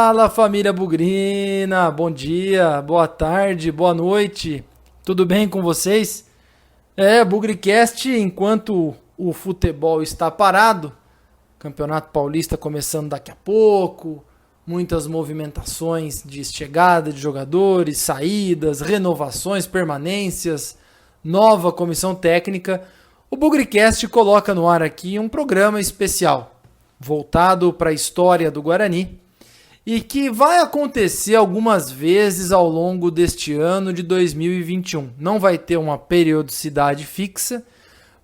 Fala, família bugrina, bom dia, boa tarde, boa noite, tudo bem com vocês? Bugricast, enquanto o futebol está parado, Campeonato Paulista começando daqui a pouco, muitas movimentações de chegada de jogadores, saídas, renovações, permanências, nova comissão técnica, o Bugricast coloca no ar aqui um programa especial, voltado para a história do Guarani, e que vai acontecer algumas vezes ao longo deste ano de 2021. Não vai ter uma periodicidade fixa,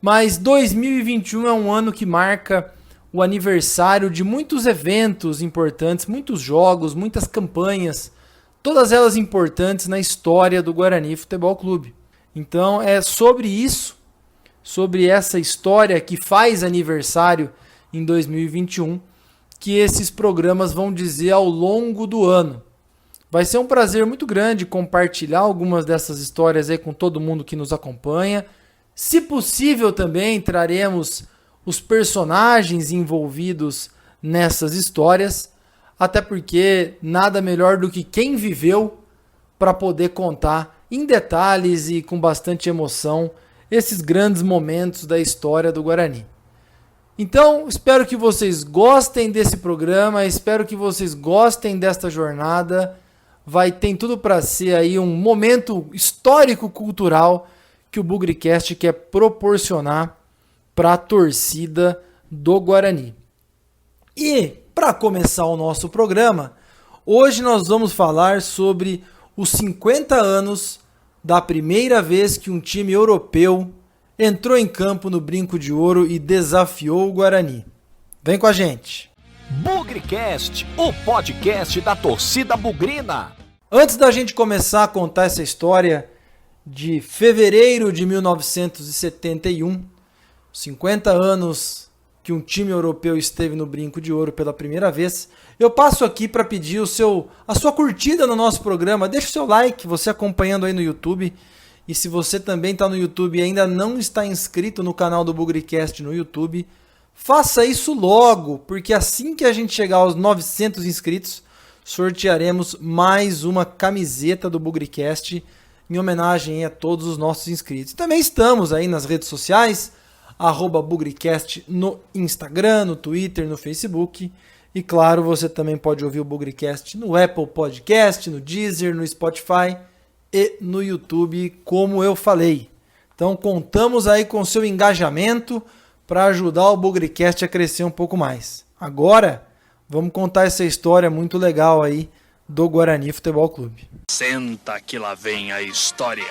mas 2021 é um ano que marca o aniversário de muitos eventos importantes, muitos jogos, muitas campanhas, todas elas importantes na história do Guarani Futebol Clube. Então é sobre isso, sobre essa história que faz aniversário em 2021, que esses programas vão dizer ao longo do ano. Vai ser um prazer muito grande compartilhar algumas dessas histórias aí com todo mundo que nos acompanha. Se possível também traremos os personagens envolvidos nessas histórias, até porque nada melhor do que quem viveu para poder contar em detalhes e com bastante emoção esses grandes momentos da história do Guarani. Então, espero que vocês gostem desse programa, espero que vocês gostem desta jornada. Tem tudo para ser aí um momento histórico-cultural que o Bugricast quer proporcionar para a torcida do Guarani. E, para começar o nosso programa, hoje nós vamos falar sobre os 50 anos da primeira vez que um time europeu entrou em campo no Brinco de Ouro e desafiou o Guarani. Vem com a gente! Bugricast, o podcast da torcida bugrina. Antes da gente começar a contar essa história de fevereiro de 1971, 50 anos que um time europeu esteve no Brinco de Ouro pela primeira vez, eu passo aqui para pedir a sua curtida no nosso programa. Deixa o seu like, você acompanhando aí no YouTube. E se você também está no YouTube e ainda não está inscrito no canal do Bugricast no YouTube, faça isso logo, porque assim que a gente chegar aos 900 inscritos, sortearemos mais uma camiseta do Bugricast em homenagem a todos os nossos inscritos. Também estamos aí nas redes sociais, @Bugricast no Instagram, no Twitter, no Facebook. E claro, você também pode ouvir o Bugricast no Apple Podcast, no Deezer, no Spotify e no YouTube, como eu falei. Então contamos aí com o seu engajamento para ajudar o Bugricast a crescer um pouco mais. Agora, vamos contar essa história muito legal aí do Guarani Futebol Clube. Senta que lá vem a história.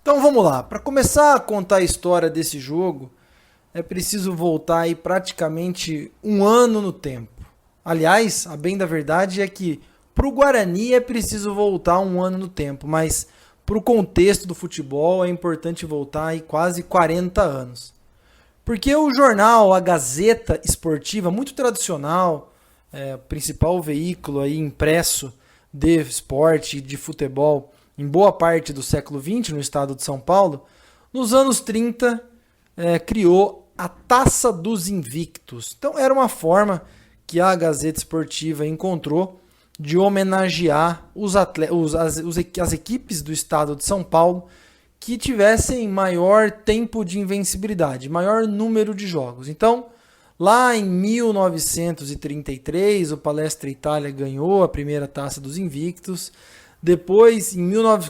Então vamos lá, para começar a contar a história desse jogo, é preciso voltar aí praticamente um ano no tempo. Aliás, a bem da verdade é que para o Guarani é preciso voltar um ano no tempo, mas para o contexto do futebol é importante voltar aí quase 40 anos. Porque o jornal, a Gazeta Esportiva, muito tradicional, principal veículo aí impresso de esporte e de futebol em boa parte do século XX no estado de São Paulo, nos anos 30 criou a Taça dos Invictos. Então era uma forma que a Gazeta Esportiva encontrou de homenagear as equipes do estado de São Paulo que tivessem maior tempo de invencibilidade, maior número de jogos. Então, lá em 1933, o Palestra Itália ganhou a primeira Taça dos Invictos. Depois,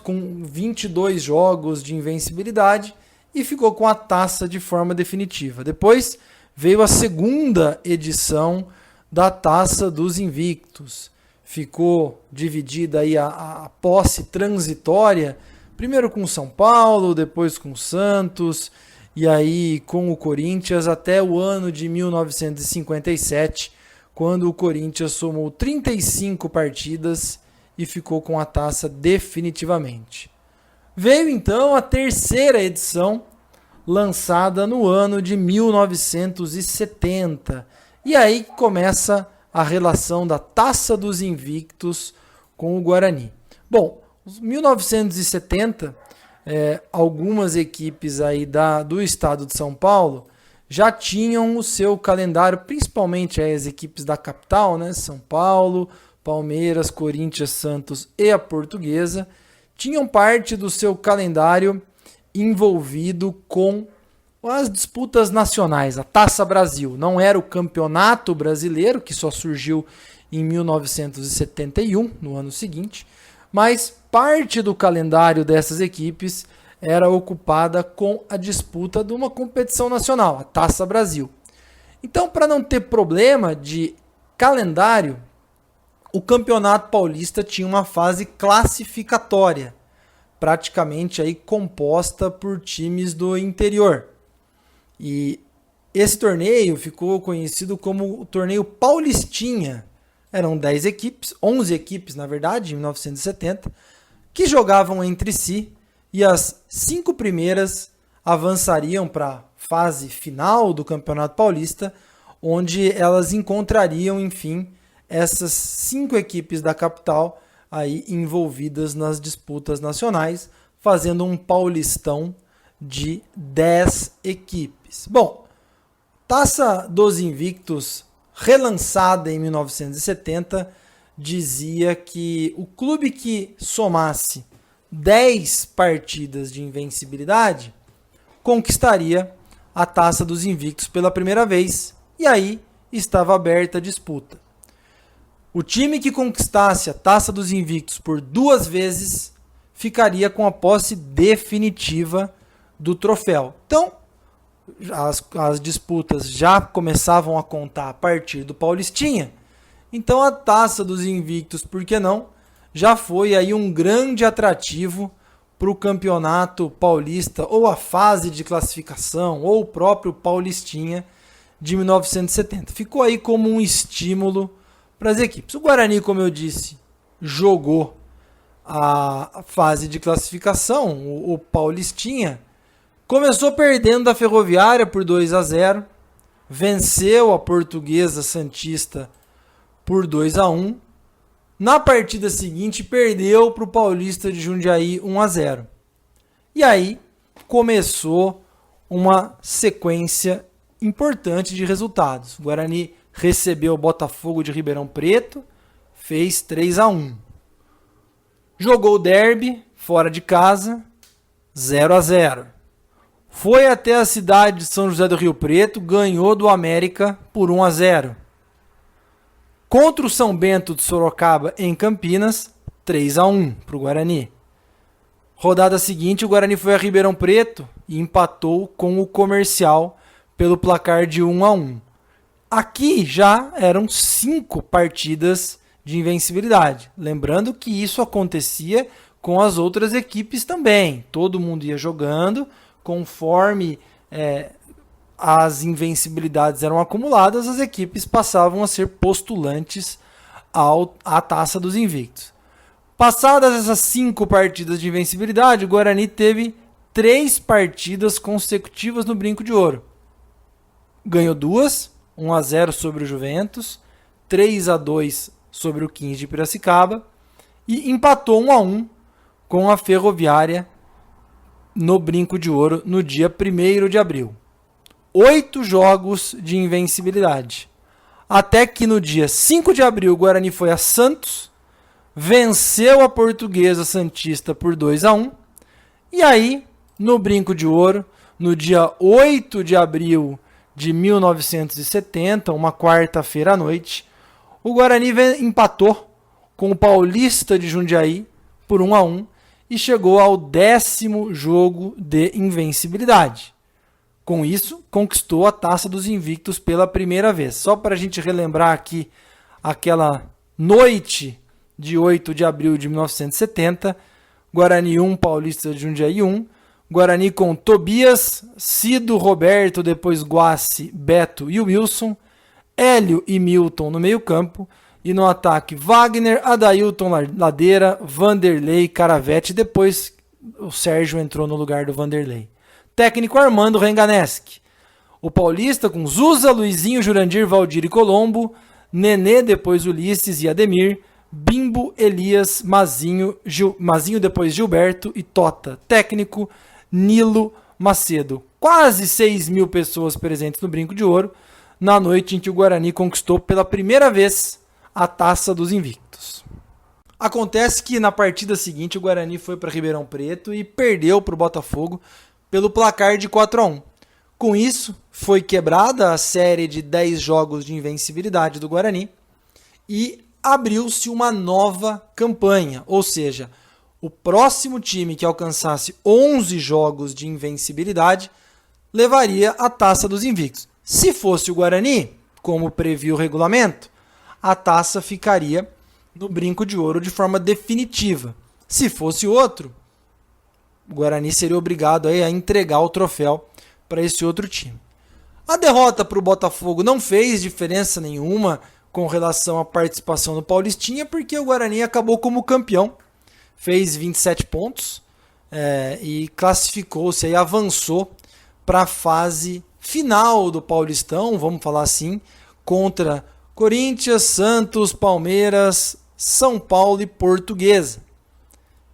com 22 jogos de invencibilidade, e ficou com a taça de forma definitiva. Depois veio a segunda edição da Taça dos Invictos. Ficou dividida aí a posse transitória, primeiro com o São Paulo, depois com o Santos, e aí com o Corinthians, até o ano de 1957, quando o Corinthians somou 35 partidas e ficou com a taça definitivamente. Veio então a terceira edição, lançada no ano de 1970, e aí começa a relação da Taça dos Invictos com o Guarani. Bom, em 1970, algumas equipes aí do estado de São Paulo já tinham o seu calendário, principalmente as equipes da capital, né? São Paulo, Palmeiras, Corinthians, Santos e a Portuguesa, tinham parte do seu calendário envolvido com as disputas nacionais, a Taça Brasil. Não era o Campeonato Brasileiro, que só surgiu em 1971, no ano seguinte, mas parte do calendário dessas equipes era ocupada com a disputa de uma competição nacional, a Taça Brasil. Então, para não ter problema de calendário, o Campeonato Paulista tinha uma fase classificatória, praticamente aí composta por times do interior. E esse torneio ficou conhecido como o torneio Paulistinha. Eram 10 equipes, 11 equipes na verdade, em 1970, que jogavam entre si, e as 5 primeiras avançariam para a fase final do Campeonato Paulista, onde elas encontrariam, enfim, essas 5 equipes da capital aí envolvidas nas disputas nacionais, fazendo um Paulistão de 10 equipes. Bom, Taça dos Invictos, relançada em 1970, dizia que o clube que somasse 10 partidas de invencibilidade conquistaria a Taça dos Invictos pela primeira vez, e aí estava aberta a disputa. O time que conquistasse a Taça dos Invictos por 2 vezes ficaria com a posse definitiva do troféu. Então, as disputas já começavam a contar a partir do Paulistinha. Então, a Taça dos Invictos, por que não, já foi aí um grande atrativo para o Campeonato Paulista, ou a fase de classificação, ou o próprio Paulistinha de 1970. Ficou aí como um estímulo para as equipes. O Guarani, como eu disse, jogou a fase de classificação, o Paulistinha, começou perdendo da Ferroviária por 2-0, venceu a Portuguesa Santista por 2-1. Na partida seguinte, perdeu para o Paulista de Jundiaí 1-0. E aí começou uma sequência importante de resultados. O Guarani recebeu o Botafogo de Ribeirão Preto, fez 3-1. Jogou o derby fora de casa, 0-0. Foi até a cidade de São José do Rio Preto, ganhou do América por 1-0. Contra o São Bento de Sorocaba em Campinas, 3-1 para o Guarani. Rodada seguinte, o Guarani foi a Ribeirão Preto e empatou com o Comercial pelo placar de 1-1. Aqui já eram 5 partidas de invencibilidade. Lembrando que isso acontecia com as outras equipes também. Todo mundo ia jogando, conforme as invencibilidades eram acumuladas, as equipes passavam a ser postulantes à Taça dos Invictos. Passadas essas 5 partidas de invencibilidade, o Guarani teve 3 partidas consecutivas no Brinco de Ouro. Ganhou 2, 1-0 sobre o Juventus, 3-2 sobre o 15 de Piracicaba e empatou 1-1 com a Ferroviária no Brinco de Ouro no dia 1º de abril. 8 jogos de invencibilidade. Até que no dia 5 de abril o Guarani foi a Santos, venceu a Portuguesa Santista por 2-1. E aí, no Brinco de Ouro, no dia 8 de abril de 1970, uma quarta-feira à noite, o Guarani empatou com o Paulista de Jundiaí por 1-1 e chegou ao 10º jogo de invencibilidade. Com isso, conquistou a Taça dos Invictos pela primeira vez. Só para a gente relembrar aqui aquela noite de 8 de abril de 1970, Guarani 1, Paulista de Jundiaí 1, Guarani com Tobias, Cido, Roberto, depois Guassi, Beto e Wilson, Hélio e Milton no meio campo, e no ataque Wagner, Adailton Ladeira, Vanderlei, Caravete, depois o Sérgio entrou no lugar do Vanderlei. Técnico Armando Renganeschi. O Paulista com Zusa, Luizinho, Jurandir, Valdir e Colombo, Nenê, depois Ulisses e Ademir, Bimbo, Elias, Mazinho, depois Gilberto e Tota. Técnico Nilo Macedo. quase 6 mil pessoas presentes no Brinco de Ouro, na noite em que o Guarani conquistou pela primeira vez a Taça dos Invictos. Acontece que na partida seguinte o Guarani foi para Ribeirão Preto e perdeu para o Botafogo pelo placar de 4-1. Com isso, foi quebrada a série de 10 jogos de invencibilidade do Guarani e abriu-se uma nova campanha, ou seja, o próximo time que alcançasse 11 jogos de invencibilidade levaria a Taça dos Invictos. Se fosse o Guarani, como previu o regulamento, a taça ficaria no Brinco de Ouro de forma definitiva. Se fosse outro, o Guarani seria obrigado a entregar o troféu para esse outro time. A derrota para o Botafogo não fez diferença nenhuma com relação à participação no Paulistinha, porque o Guarani acabou como campeão, fez 27 pontos e classificou-se, aí avançou para a fase final do Paulistão, vamos falar assim, contra Corinthians, Santos, Palmeiras, São Paulo e Portuguesa.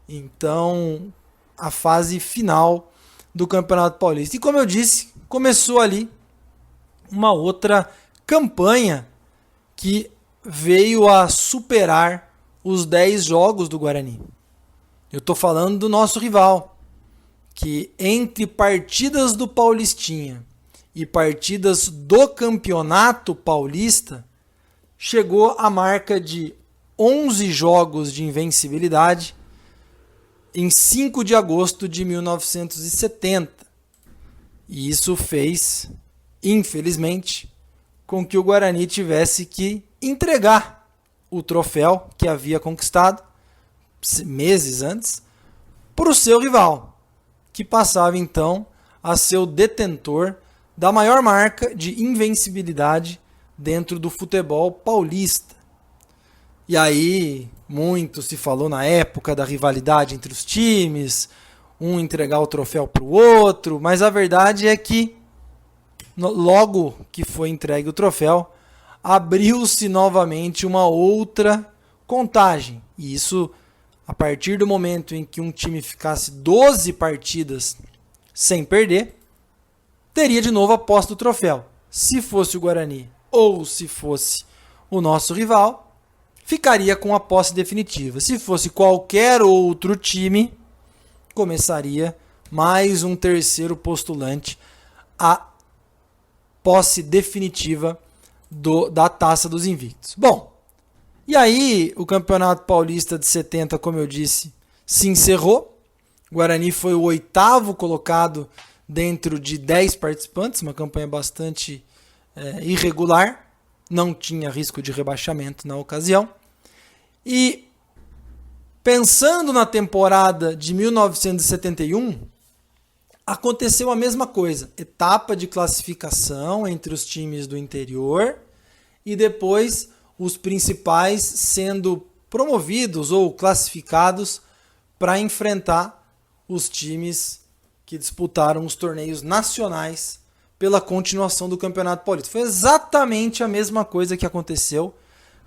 Então, a fase final do Campeonato Paulista. E como eu disse, começou ali uma outra campanha que veio a superar os 10 jogos do Guarani. Eu estou falando do nosso rival, que entre partidas do Paulistinha e partidas do Campeonato Paulista, chegou à marca de 11 jogos de invencibilidade em 5 de agosto de 1970. E isso fez, infelizmente, com que o Guarani tivesse que entregar o troféu que havia conquistado meses antes para o seu rival, que passava então a ser o detentor da maior marca de invencibilidade dentro do futebol paulista. E aí, muito se falou na época da rivalidade entre os times, um entregar o troféu para o outro, mas a verdade é que, logo que foi entregue o troféu, abriu-se novamente uma outra contagem. E isso, a partir do momento em que um time ficasse 12 partidas sem perder, teria de novo a posse do troféu. Se fosse o Guarani ou se fosse o nosso rival, ficaria com a posse definitiva. Se fosse qualquer outro time, começaria mais um terceiro postulante à posse definitiva da Taça dos Invictos. Bom, e aí o Campeonato Paulista de 70, como eu disse, se encerrou. O Guarani foi o 8º colocado dentro de 10 participantes, uma campanha bastante irregular, não tinha risco de rebaixamento na ocasião. E pensando na temporada de 1971, aconteceu a mesma coisa, etapa de classificação entre os times do interior e depois os principais sendo promovidos ou classificados para enfrentar os times que disputaram os torneios nacionais pela continuação do Campeonato Paulista. Foi exatamente a mesma coisa que aconteceu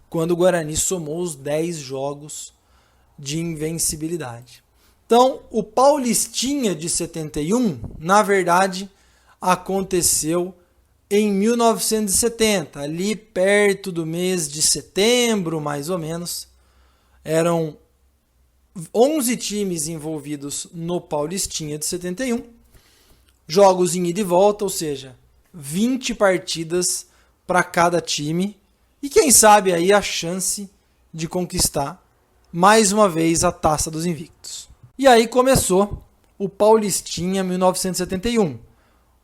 quando o Guarani somou os 10 jogos de invencibilidade. Então, o Paulistinha de 71, na verdade, aconteceu em 1970, ali perto do mês de setembro, mais ou menos. Eram 11 times envolvidos no Paulistinha de 71, jogos em ida e volta, ou seja, 20 partidas para cada time, e quem sabe aí a chance de conquistar mais uma vez a Taça dos Invictos. E aí começou o Paulistinha 1971.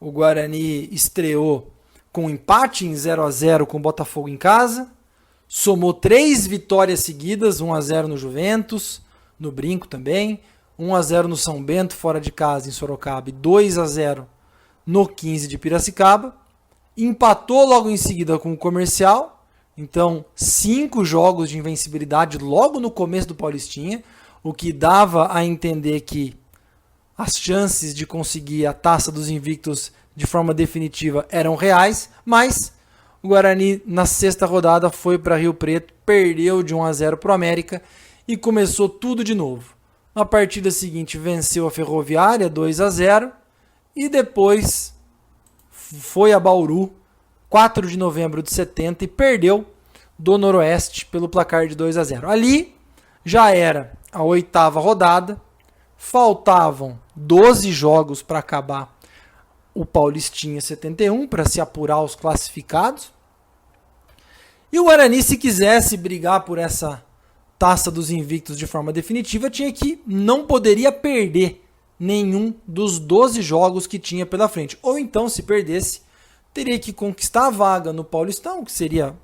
O Guarani estreou com um empate em 0-0 com o Botafogo em casa, somou 3 vitórias seguidas, 1-0 no Juventus, no Brinco também, 1-0 no São Bento fora de casa em Sorocaba e 2-0 no 15 de Piracicaba. Empatou logo em seguida com o Comercial. Então, 5 jogos de invencibilidade logo no começo do Paulistinha, o que dava a entender que as chances de conseguir a Taça dos Invictos de forma definitiva eram reais, mas o Guarani na 6ª rodada foi para Rio Preto, perdeu de 1-0 para o América e começou tudo de novo. Na partida seguinte venceu a Ferroviária 2-0 e depois foi a Bauru, 4 de novembro de 70, e perdeu do Noroeste pelo placar de 2-0. Ali já era a 8ª rodada, faltavam 12 jogos para acabar o Paulistinha 71, para se apurar os classificados. E o Guarani, se quisesse brigar por essa Taça dos Invictos de forma definitiva, não poderia perder nenhum dos 12 jogos que tinha pela frente. Ou então, se perdesse, teria que conquistar a vaga no Paulistão, que seria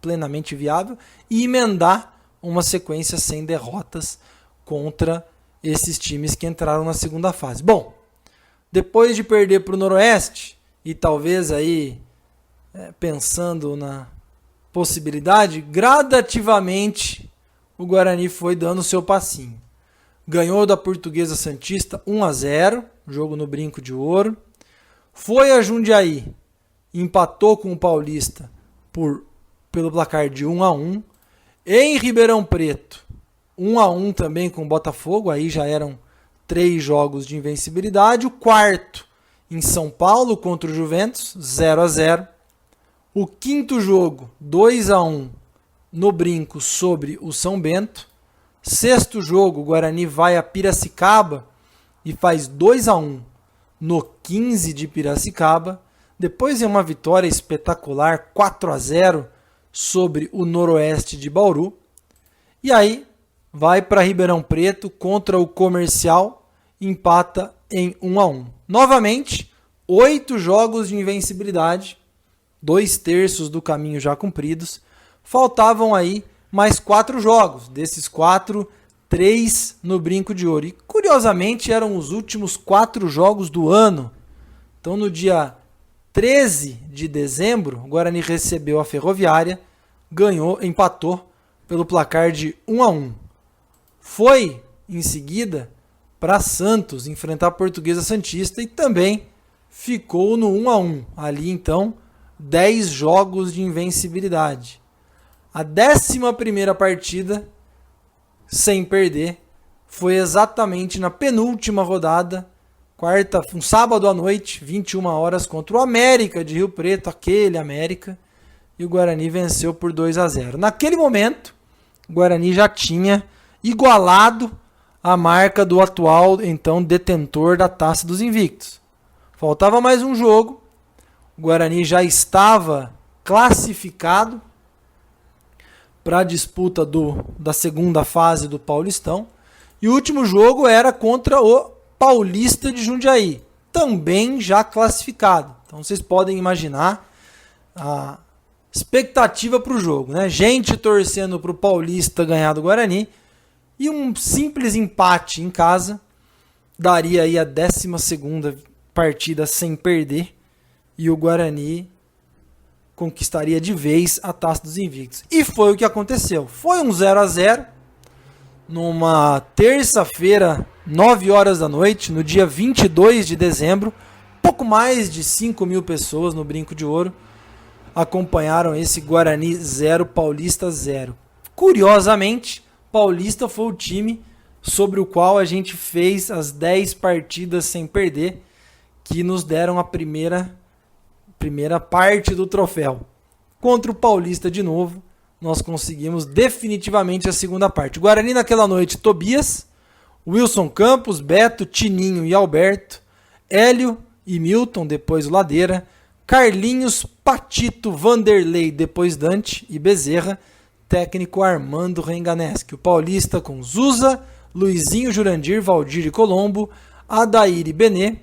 plenamente viável, e emendar uma sequência sem derrotas contra esses times que entraram na segunda fase. Bom, depois de perder para o Noroeste, e talvez aí pensando na possibilidade, gradativamente o Guarani foi dando o seu passinho. Ganhou da Portuguesa Santista 1-0, jogo no Brinco de Ouro. Foi a Jundiaí, empatou com o Paulista pelo placar de 1-1. Em Ribeirão Preto, 1-1 também com o Botafogo, aí já eram 3 jogos de invencibilidade. O quarto em São Paulo contra o Juventus, 0-0. O quinto jogo, 2-1 no Brinco sobre o São Bento. Sexto jogo, o Guarani vai a Piracicaba e faz 2-1 no 15 de Piracicaba. Depois é uma vitória espetacular, 4-0 sobre o Noroeste de Bauru. E aí vai para Ribeirão Preto contra o Comercial, empata em 1-1. Novamente, 8 jogos de invencibilidade, 2/3 do caminho já cumpridos. Faltavam aí mais 4 jogos. Desses 4, 3 no Brinco de Ouro. E curiosamente eram os últimos 4 jogos do ano. Então no dia 13 de dezembro, o Guarani recebeu a Ferroviária, empatou pelo placar de 1-1. Foi em seguida para Santos enfrentar a Portuguesa Santista e também ficou no 1-1. Ali então 10 jogos de invencibilidade. A 11ª partida sem perder foi exatamente na penúltima rodada, um sábado à noite, 21 horas, contra o América de Rio Preto, aquele América, e o Guarani venceu por 2-0. Naquele momento, o Guarani já tinha igualado a marca do atual, então, detentor da Taça dos Invictos. Faltava mais um jogo, o Guarani já estava classificado para a disputa da segunda fase do Paulistão, e o último jogo era contra o Paulista de Jundiaí, também já classificado. Então vocês podem imaginar a expectativa para o jogo, né? Gente torcendo para o Paulista ganhar do Guarani, e um simples empate em casa daria aí a 12ª partida sem perder, e o Guarani conquistaria de vez a Taça dos Invictos. E foi o que aconteceu. Foi um 0-0 numa terça-feira, 9 horas da noite, no dia 22 de dezembro. Pouco mais de 5.000 pessoas no Brinco de Ouro acompanharam esse Guarani 0, Paulista 0. Curiosamente, Paulista foi o time sobre o qual a gente fez as 10 partidas sem perder, que nos deram a primeira parte do troféu. Contra o Paulista de novo, nós conseguimos definitivamente a segunda parte. O Guarani naquela noite, Tobias, Wilson Campos, Beto, Tininho e Alberto, Hélio e Milton, depois o Ladeira, Carlinhos, Patito, Vanderlei, depois Dante e Bezerra, técnico Armando Renganeschi. O Paulista com Zusa, Luizinho, Jurandir, Valdir e Colombo, Adair e Benê,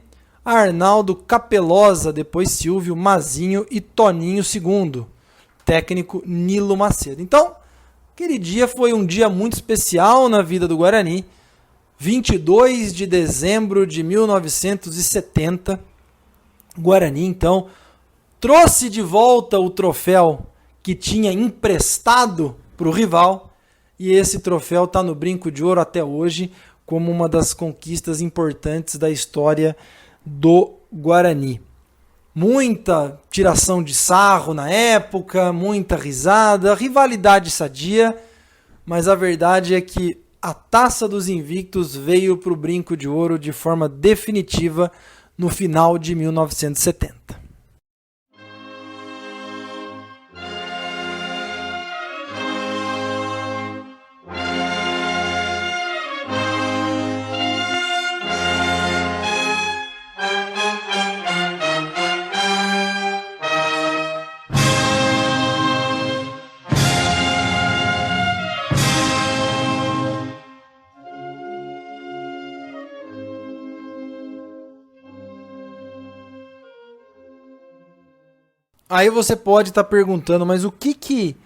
Arnaldo, Capelosa, depois Silvio, Mazinho e Toninho II, técnico Nilo Macedo. Então, aquele dia foi um dia muito especial na vida do Guarani. 22 de dezembro de 1970, o Guarani, então, trouxe de volta o troféu que tinha emprestado para o rival, e esse troféu está no Brinco de Ouro até hoje como uma das conquistas importantes da história do Guarani. Muita tiração de sarro na época, muita risada, rivalidade sadia, mas a verdade é que a Taça dos Invictos veio para o Brinco de Ouro de forma definitiva no final de 1970. Aí você pode estar perguntando, mas o que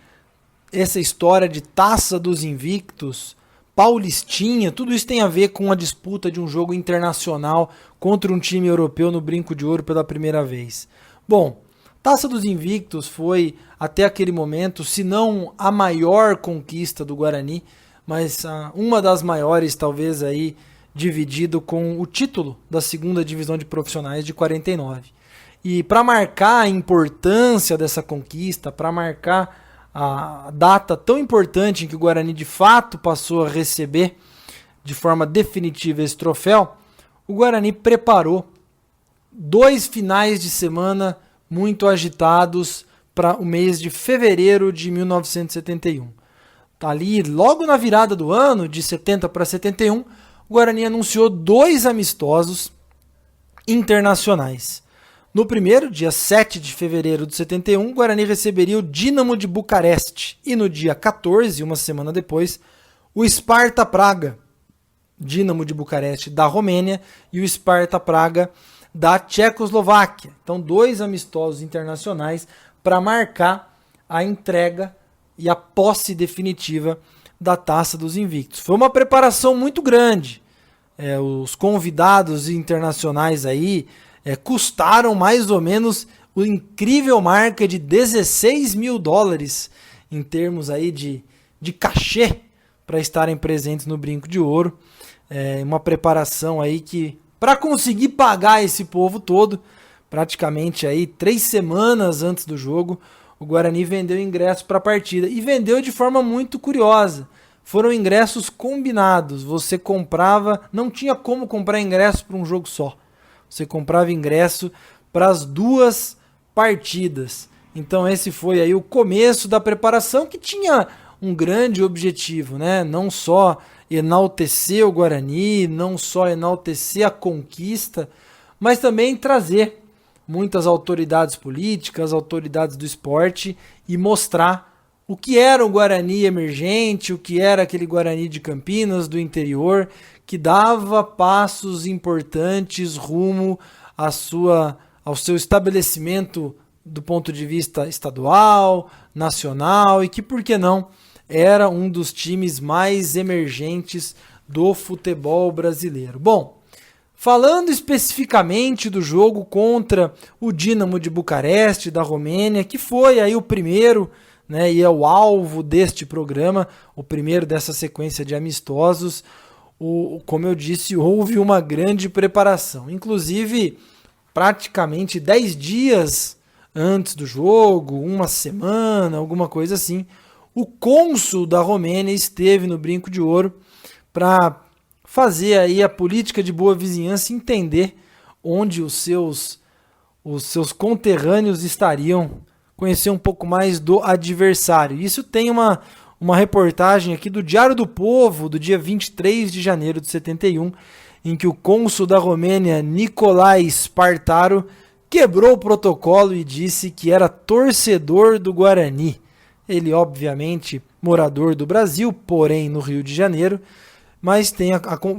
essa história de Taça dos Invictos, Paulistinha, tudo isso tem a ver com a disputa de um jogo internacional contra um time europeu no Brinco de Ouro pela primeira vez? Bom, Taça dos Invictos foi, até aquele momento, se não a maior conquista do Guarani, mas uma das maiores, talvez, aí, dividido com o título da segunda divisão de profissionais de 49. E para marcar a importância dessa conquista, para marcar a data tão importante em que o Guarani de fato passou a receber de forma definitiva esse troféu, o Guarani preparou 2 finais de semana muito agitados para o mês de fevereiro de 1971. Tá ali, logo na virada do ano, de 70 para 71, o Guarani anunciou 2 amistosos internacionais. No primeiro, dia 7 de fevereiro de 71, o Guarani receberia o Dínamo de Bucareste. E no dia 14, uma semana depois, o Sparta Praga, Dínamo de Bucareste da Romênia, e o Sparta Praga da Tchecoslováquia. Então, 2 amistosos internacionais para marcar a entrega e a posse definitiva da Taça dos Invictos. Foi uma preparação muito grande. Os convidados internacionais aí custaram mais ou menos o incrível marca de $16 mil em termos aí de cachê para estarem presentes no Brinco de Ouro. Uma preparação aí que, para conseguir pagar esse povo todo, praticamente aí 3 semanas antes do jogo, o Guarani vendeu ingressos para a partida. E vendeu de forma muito curiosa. Foram ingressos combinados. Você comprava, não tinha como comprar ingresso para um jogo só. Você comprava ingresso para as 2 partidas. Então esse foi aí o começo da preparação, que tinha um grande objetivo, né? Não só enaltecer o Guarani, não só enaltecer a conquista, mas também trazer muitas autoridades políticas, autoridades do esporte e mostrar o que era o Guarani emergente, o que era aquele Guarani de Campinas, do interior, que dava passos importantes rumo ao seu estabelecimento do ponto de vista estadual, nacional, e que, por que não, era um dos times mais emergentes do futebol brasileiro. Bom, falando especificamente do jogo contra o Dínamo de Bucareste, da Romênia, que foi aí o primeiro, né, e é o alvo deste programa, o primeiro dessa sequência de amistosos. Como eu disse, houve uma grande preparação. Inclusive, praticamente 10 dias antes do jogo, uma semana, alguma coisa assim, o cônsul da Romênia esteve no Brinco de Ouro para fazer aí a política de boa vizinhança, entender onde os seus conterrâneos estariam, conhecer um pouco mais do adversário. Isso tem uma reportagem aqui do Diário do Povo, do dia 23 de janeiro de 71, em que o cônsul da Romênia, Nicolae Spartaru, quebrou o protocolo e disse que era torcedor do Guarani. Ele, obviamente, morador do Brasil, porém no Rio de Janeiro, mas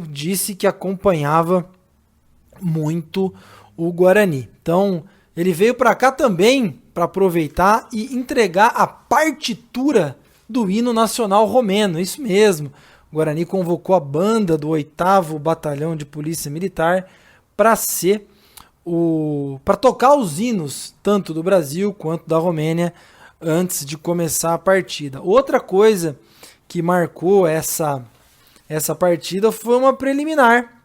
disse que acompanhava muito o Guarani. Então, ele veio para cá também para aproveitar e entregar a partitura do hino nacional romeno, isso mesmo. O Guarani convocou a banda do 8º Batalhão de Polícia Militar para tocar os hinos, tanto do Brasil quanto da Romênia, antes de começar a partida. Outra coisa que marcou essa partida foi uma preliminar,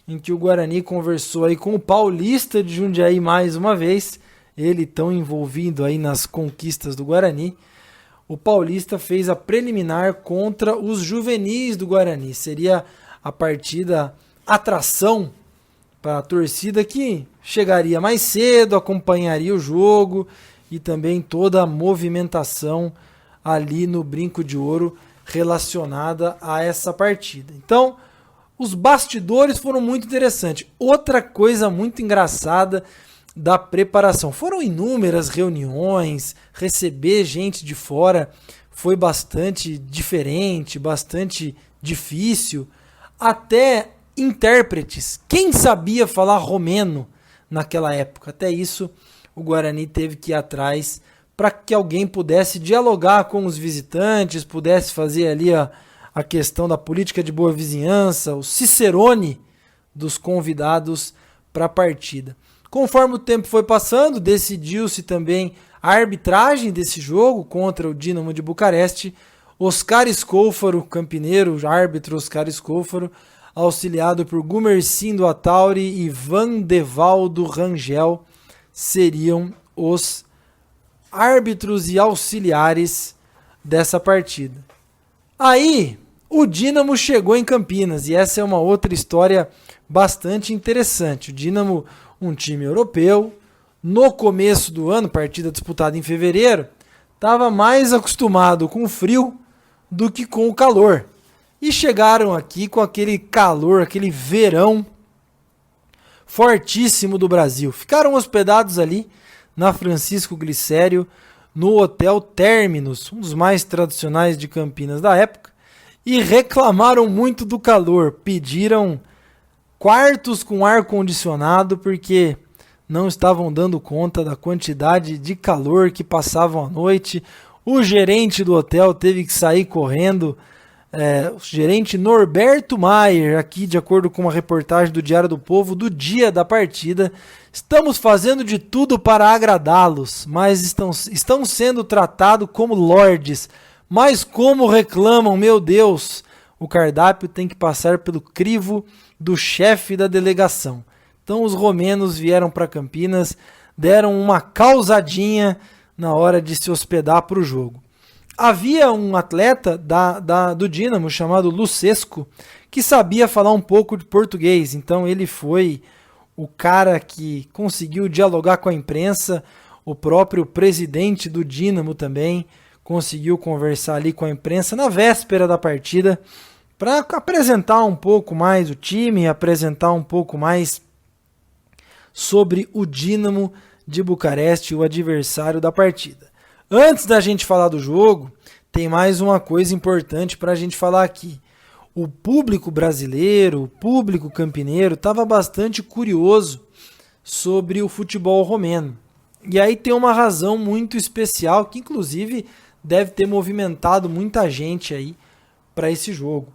em que o Guarani conversou aí com o Paulista de Jundiaí mais uma vez, ele tão envolvido aí nas conquistas do Guarani. O Paulista fez a preliminar contra os juvenis do Guarani. Seria a partida atração para a torcida que chegaria mais cedo, acompanharia o jogo e também toda a movimentação ali no Brinco de Ouro relacionada a essa partida. Então, os bastidores foram muito interessantes. Outra coisa muito engraçada da preparação. Foram inúmeras reuniões, receber gente de fora foi bastante diferente, bastante difícil. Até intérpretes. Quem sabia falar romeno naquela época? Até isso o Guarani teve que ir atrás para que alguém pudesse dialogar com os visitantes, pudesse fazer ali a questão da política de boa vizinhança, o cicerone dos convidados para a partida. Conforme o tempo foi passando, decidiu-se também a arbitragem desse jogo contra o Dinamo de Bucareste. Oscar Scôfaro, campineiro, árbitro Oscar Scôfaro, auxiliado por Gumercindo Atauri e Vandevaldo Rangel, seriam os árbitros e auxiliares dessa partida. Aí, o Dínamo chegou em Campinas, e essa é uma outra história bastante interessante. O Dínamo, um time europeu, no começo do ano, partida disputada em fevereiro, estava mais acostumado com o frio do que com o calor. E chegaram aqui com aquele calor, aquele verão fortíssimo do Brasil. Ficaram hospedados ali na Francisco Glicério, no Hotel Terminus, um dos mais tradicionais de Campinas da época, e reclamaram muito do calor. Pediram quartos com ar-condicionado porque não estavam dando conta da quantidade de calor que passavam à noite. O gerente do hotel teve que sair correndo. O gerente Norberto Maier, aqui de acordo com uma reportagem do Diário do Povo, do dia da partida: estamos fazendo de tudo para agradá-los, mas estão sendo tratados como lordes. Mas como reclamam, meu Deus! O cardápio tem que passar pelo crivo do chefe da delegação. Então os romenos vieram para Campinas, deram uma causadinha na hora de se hospedar para o jogo. Havia um atleta do Dínamo chamado Lucesco que sabia falar um pouco de português, então ele foi o cara que conseguiu dialogar com a imprensa. O próprio presidente do Dínamo também conseguiu conversar ali com a imprensa na véspera da partida para apresentar um pouco mais o time, apresentar um pouco mais sobre o Dinamo de Bucareste, o adversário da partida. Antes da gente falar do jogo, tem mais uma coisa importante para a gente falar aqui. O público brasileiro, o público campineiro, estava bastante curioso sobre o futebol romeno. E aí tem uma razão muito especial que, inclusive, deve ter movimentado muita gente aí para esse jogo.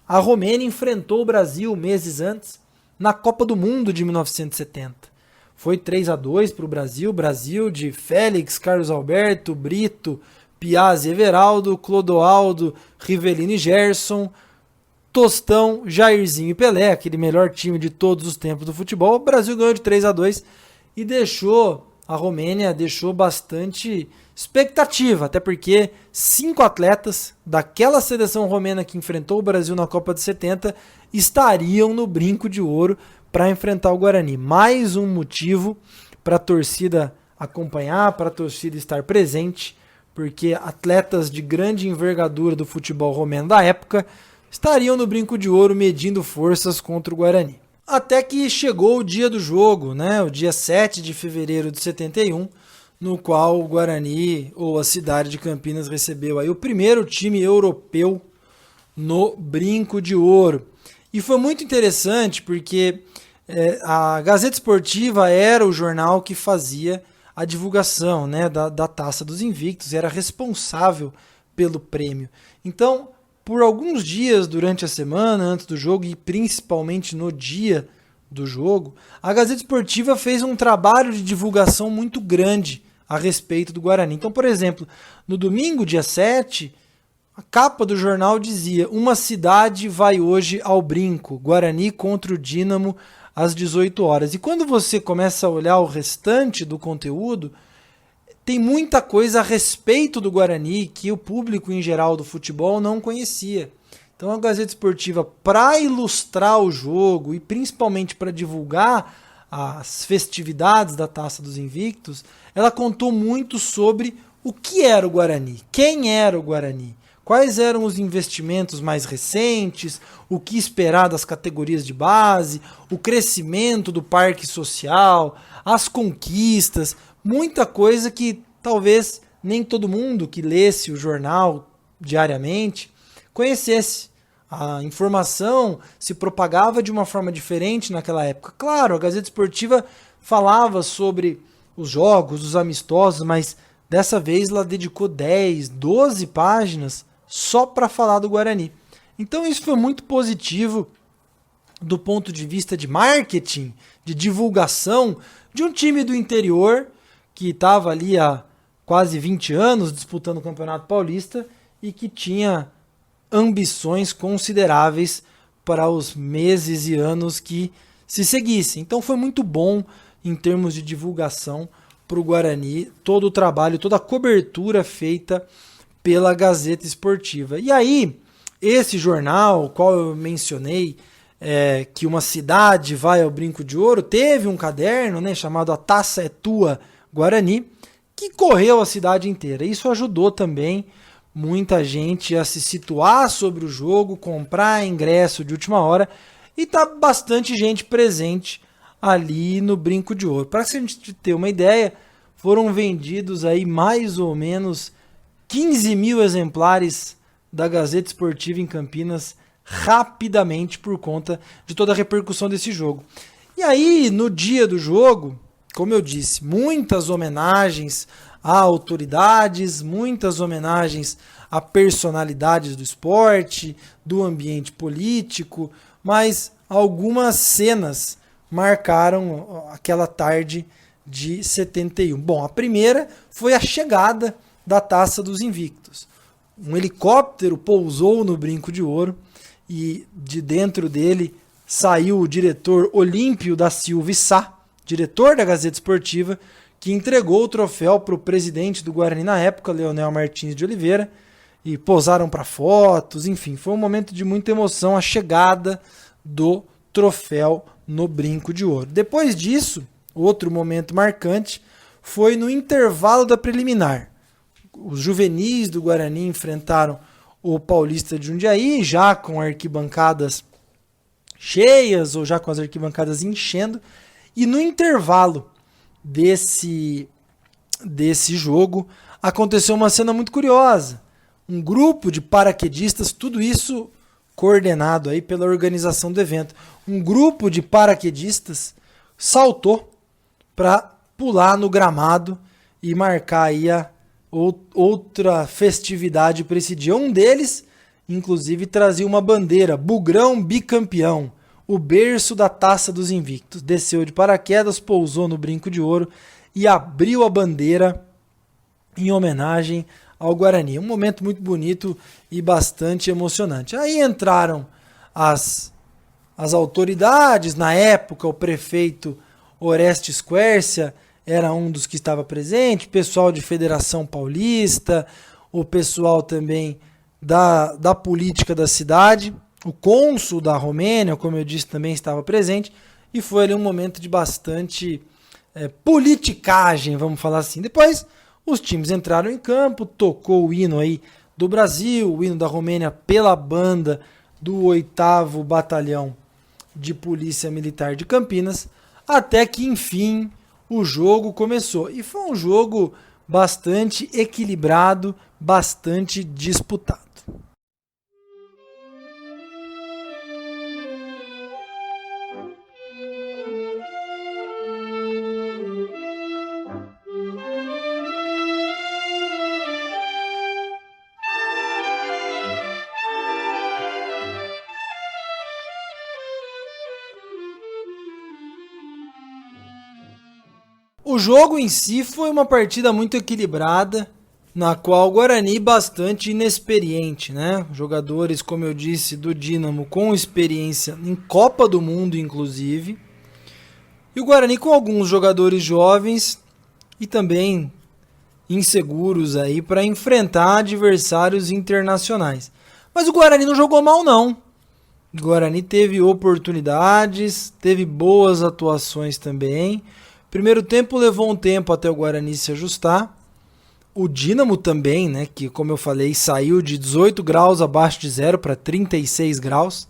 A Romênia enfrentou o Brasil meses antes na Copa do Mundo de 1970. Foi 3-2 para o Brasil de Félix, Carlos Alberto, Brito, Piazzi, Everaldo, Clodoaldo, Rivellini e Gerson, Tostão, Jairzinho e Pelé, aquele melhor time de todos os tempos do futebol. O Brasil ganhou de 3-2 e a Romênia deixou bastante expectativa, até porque 5 atletas daquela seleção romena que enfrentou o Brasil na Copa de 70 estariam no Brinco de Ouro para enfrentar o Guarani. Mais um motivo para a torcida acompanhar, para a torcida estar presente, porque atletas de grande envergadura do futebol romeno da época estariam no Brinco de Ouro medindo forças contra o Guarani. Até que chegou o dia do jogo, né? O dia 7 de fevereiro de 71, no qual o Guarani, ou a cidade de Campinas, recebeu aí o primeiro time europeu no Brinco de Ouro. E foi muito interessante porque a Gazeta Esportiva era o jornal que fazia a divulgação, né, da Taça dos Invictos, era responsável pelo prêmio. Então, por alguns dias durante a semana, antes do jogo e principalmente no dia do jogo, a Gazeta Esportiva fez um trabalho de divulgação muito grande a respeito do Guarani. Então, por exemplo, no domingo, dia 7, a capa do jornal dizia: uma cidade vai hoje ao Brinco, Guarani contra o Dínamo às 18 horas. E quando você começa a olhar o restante do conteúdo, tem muita coisa a respeito do Guarani que o público em geral do futebol não conhecia. Então a Gazeta Esportiva, para ilustrar o jogo e principalmente para divulgar as festividades da Taça dos Invictos, ela contou muito sobre o que era o Guarani, quem era o Guarani, quais eram os investimentos mais recentes, o que esperar das categorias de base, o crescimento do parque social, as conquistas, muita coisa que talvez nem todo mundo que lesse o jornal diariamente conhecesse. A informação se propagava de uma forma diferente naquela época. Claro, a Gazeta Esportiva falava sobre os jogos, os amistosos, mas dessa vez ela dedicou 10, 12 páginas só para falar do Guarani. Então isso foi muito positivo do ponto de vista de marketing, de divulgação de um time do interior que estava ali há quase 20 anos disputando o Campeonato Paulista e que tinha ambições consideráveis para os meses e anos que se seguissem. Então foi muito bom em termos de divulgação para o Guarani, todo o trabalho, toda a cobertura feita pela Gazeta Esportiva. E aí, esse jornal, qual eu mencionei, que uma cidade vai ao Brinco de Ouro, teve um caderno, né, chamado A Taça é Tua Guarani, que correu a cidade inteira. Isso ajudou também muita gente a se situar sobre o jogo, comprar ingresso de última hora, e tá bastante gente presente ali no Brinco de Ouro. Para a gente ter uma ideia, foram vendidos aí mais ou menos 15 mil exemplares da Gazeta Esportiva em Campinas rapidamente por conta de toda a repercussão desse jogo. E aí, no dia do jogo, como eu disse, muitas homenagens a autoridades, muitas homenagens a personalidades do esporte, do ambiente político, mas algumas cenas marcaram aquela tarde de 71. Bom, a primeira foi a chegada da Taça dos Invictos. Um helicóptero pousou no Brinco de Ouro e de dentro dele saiu o diretor Olímpio da Silva Sá, diretor da Gazeta Esportiva, que entregou o troféu para o presidente do Guarani na época, Leonel Martins de Oliveira, e posaram para fotos, enfim, foi um momento de muita emoção a chegada do troféu no Brinco de Ouro. Depois disso, outro momento marcante foi no intervalo da preliminar. Os juvenis do Guarani enfrentaram o Paulista de Jundiaí, já com arquibancadas cheias, ou já com as arquibancadas enchendo, e no intervalo desse jogo aconteceu uma cena muito curiosa. Um grupo de paraquedistas, tudo isso coordenado aí pela organização do evento, um grupo de paraquedistas saltou para pular no gramado e marcar aí a outra festividade para esse dia. Um deles, inclusive, trazia uma bandeira, Bugrão bicampeão, o berço da Taça dos Invictos. Desceu de paraquedas, pousou no Brinco de Ouro e abriu a bandeira em homenagem ao Guarani. Um momento muito bonito e bastante emocionante. Aí entraram as autoridades, na época o prefeito Orestes Quércia era um dos que estava presente, pessoal de Federação Paulista, o pessoal também da política da cidade, o cônsul da Romênia, como eu disse, também estava presente, e foi ali um momento de bastante politicagem, vamos falar assim. Depois os times entraram em campo, tocou o hino aí do Brasil, o hino da Romênia pela banda do 8º Batalhão de Polícia Militar de Campinas, até que enfim o jogo começou. E foi um jogo bastante equilibrado, bastante disputado. O jogo em si foi uma partida muito equilibrada, na qual o Guarani bastante inexperiente, né? Jogadores, como eu disse, do Dínamo com experiência em Copa do Mundo, inclusive. E o Guarani com alguns jogadores jovens e também inseguros aí para enfrentar adversários internacionais. Mas o Guarani não jogou mal, não. O Guarani teve oportunidades, teve boas atuações também. Primeiro tempo levou um tempo até o Guarani se ajustar. O Dínamo também, né, que como eu falei, saiu de 18 graus abaixo de zero para 36 graus.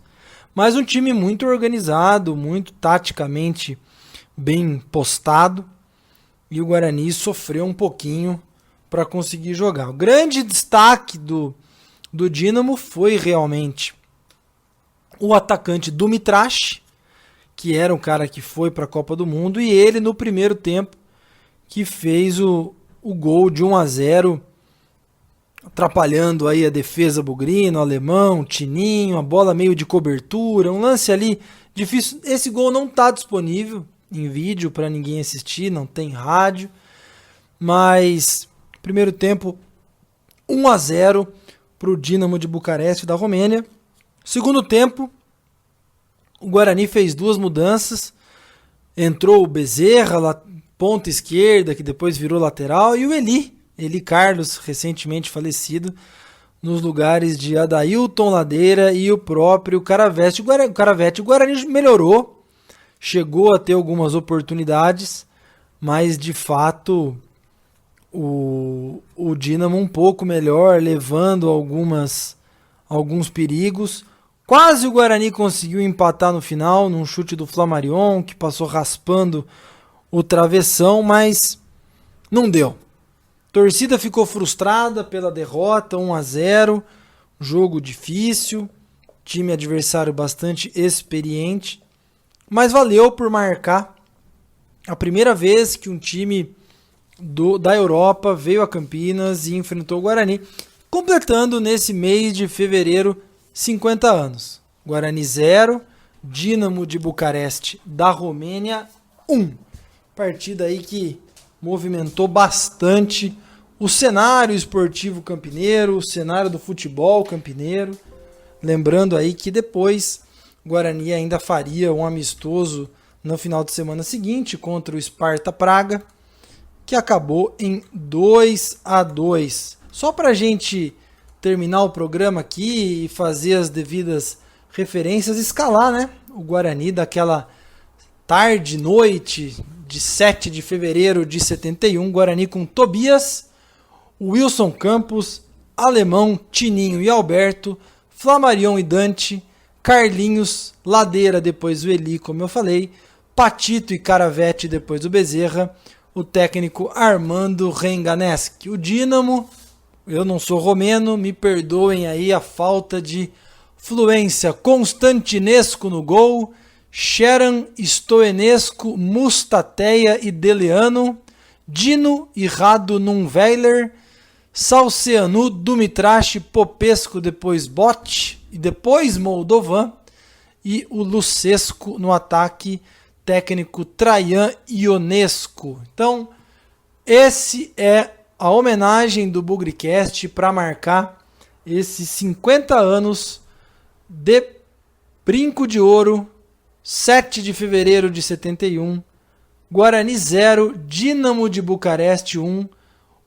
Mas um time muito organizado, muito taticamente bem postado. E o Guarani sofreu um pouquinho para conseguir jogar. O grande destaque do Dínamo foi realmente o atacante Dumitrash, que era um cara que foi para a Copa do Mundo, e ele no primeiro tempo que fez o gol de 1-0, atrapalhando aí a defesa bugrina, o alemão, o Tininho, a bola meio de cobertura, um lance ali difícil. Esse gol não está disponível em vídeo para ninguém assistir, não tem rádio, mas primeiro tempo 1-0 para o Dinamo de Bucareste da Romênia. Segundo tempo, o Guarani fez duas mudanças. Entrou o Bezerra, ponta esquerda, que depois virou lateral, e o Eli Carlos, recentemente falecido, nos lugares de Adailton Ladeira e o próprio Caravete. O Guarani melhorou, chegou a ter algumas oportunidades, mas de fato o Dínamo um pouco melhor, levando alguns perigos. Quase o Guarani conseguiu empatar no final, num chute do Flamarion, que passou raspando o travessão, mas não deu. A torcida ficou frustrada pela derrota, 1-0, jogo difícil, time adversário bastante experiente, mas valeu por marcar a primeira vez que um time da Europa veio a Campinas e enfrentou o Guarani, completando nesse mês de fevereiro 50 anos. Guarani 0, Dínamo de Bucareste da Romênia 1. Partida aí que movimentou bastante o cenário esportivo campineiro, o cenário do futebol campineiro. Lembrando aí que depois o Guarani ainda faria um amistoso no final de semana seguinte contra o Sparta Praga, que acabou em 2-2. Só para a gente terminar o programa aqui e fazer as devidas referências, escalar, né, o Guarani daquela tarde, noite de 7 de fevereiro de 71, Guarani com Tobias, Wilson Campos, Alemão, Tininho e Alberto, Flamarion e Dante, Carlinhos, Ladeira, depois o Eli, como eu falei, Patito e Caravete, depois o Bezerra, o técnico Armando Renganeschi. O Dínamo, eu não sou romeno, me perdoem aí a falta de fluência. Constantinesco no gol, Sheran, Stoenescu, Mustateia e Deleano, Dino e Rado Nunweiler, Salceanu, Dumitrash, Popesco, depois Bot e depois Moldovan, e o Lucescu no ataque, técnico Traian Ionescu. Então, esse é a homenagem do Bugricast para marcar esses 50 anos de Brinco de Ouro, 7 de fevereiro de 71, Guarani 0, Dínamo de Bucareste 1,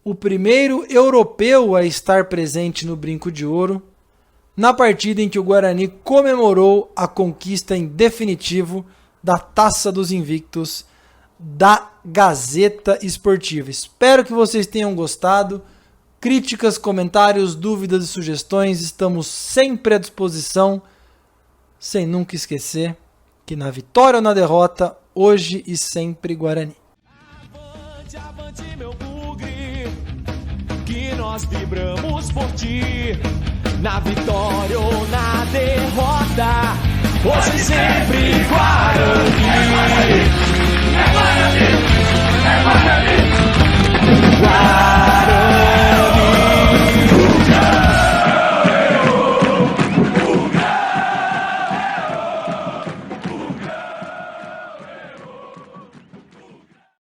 o primeiro europeu a estar presente no Brinco de Ouro, na partida em que o Guarani comemorou a conquista em definitivo da Taça dos Invictos da Gazeta Esportiva. Espero que vocês tenham gostado. Críticas, comentários, dúvidas e sugestões, estamos sempre à disposição, sem nunca esquecer que na vitória ou na derrota, hoje e sempre Guarani. Avante, avante, meu bugre, que nós vibramos por ti, na vitória ou na derrota, hoje e sempre Guarani.